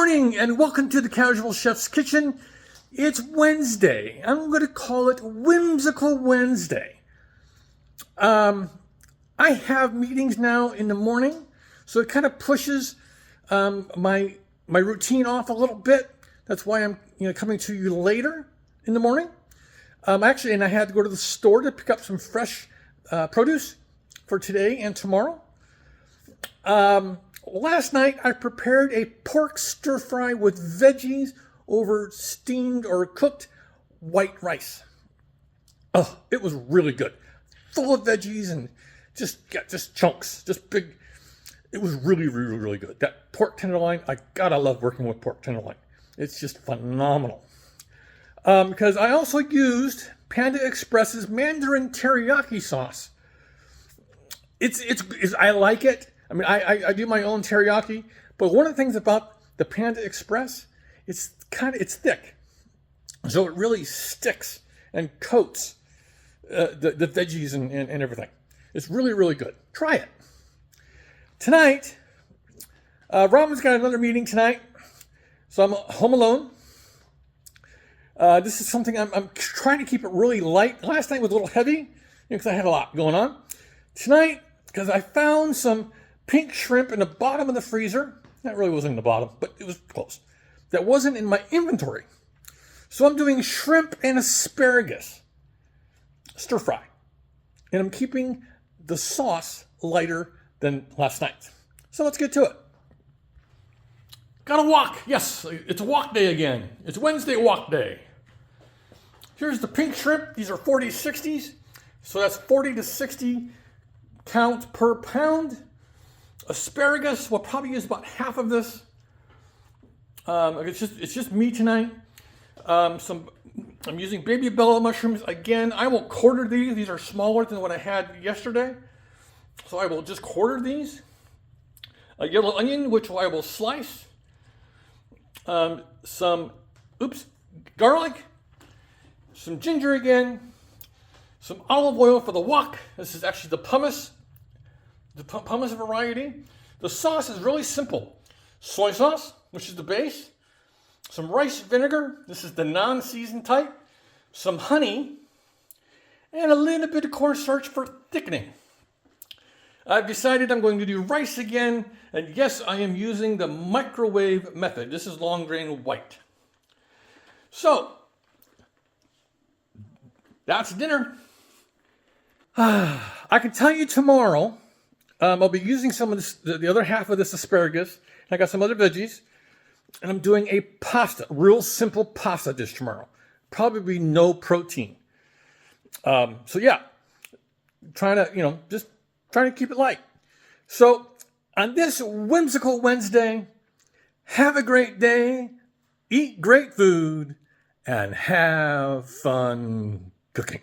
morning and welcome to the Casual Chef's Kitchen. It's Wednesday. I'm going to call it Whimsical Wednesday. I have meetings now in the morning, so it kind of pushes my routine off a little bit. That's why I'm coming to you later in the morning. Actually, and I had to go to the store to pick up some fresh produce for today and tomorrow. Last night, I prepared a pork stir-fry with veggies over steamed or cooked white rice. Oh, it was really good. Full of veggies and just chunks, just big. It was really, really, really good. That pork tenderloin, I gotta love working with pork tenderloin. It's just phenomenal. Because I also used Panda Express's Mandarin teriyaki sauce. I like it. I mean, I do my own teriyaki, but one of the things about the Panda Express, it's thick, so it really sticks and coats the veggies and everything. It's really, really good. Try it. Tonight, Robin's got another meeting tonight, so I'm home alone. This is something I'm trying to keep it really light. Last night was a little heavy because I had a lot going on. Tonight, because I found some pink shrimp in the bottom of the freezer. That really wasn't in the bottom, but it was close. That wasn't in my inventory. So I'm doing shrimp and asparagus stir-fry. And I'm keeping the sauce lighter than last night. So let's get to it. Gotta walk. Yes, it's a walk day again. It's Wednesday walk day. Here's the pink shrimp. These are 40 60s. So that's 40 to 60 count per pound. Asparagus, we'll probably use about half of this. It's just me tonight. I'm using baby bella mushrooms. Again, I will quarter these. These are smaller than what I had yesterday. So I will just quarter these. A yellow onion, which I will slice. Some garlic. Some ginger again. Some olive oil for the wok. This is actually the pumice. The pumice variety. The sauce is really simple. Soy sauce, which is the base. Some rice vinegar. This is the non-seasoned type. Some honey. And a little bit of cornstarch for thickening. I've decided I'm going to do rice again. And yes, I am using the microwave method. This is long grain white. So, that's dinner. I can tell you tomorrow, I'll be using some of this, the other half of this asparagus. I got some other veggies. And I'm doing a pasta, real simple pasta dish tomorrow. Probably no protein. So yeah, trying to keep it light. So on this whimsical Wednesday, have a great day, eat great food, and have fun cooking.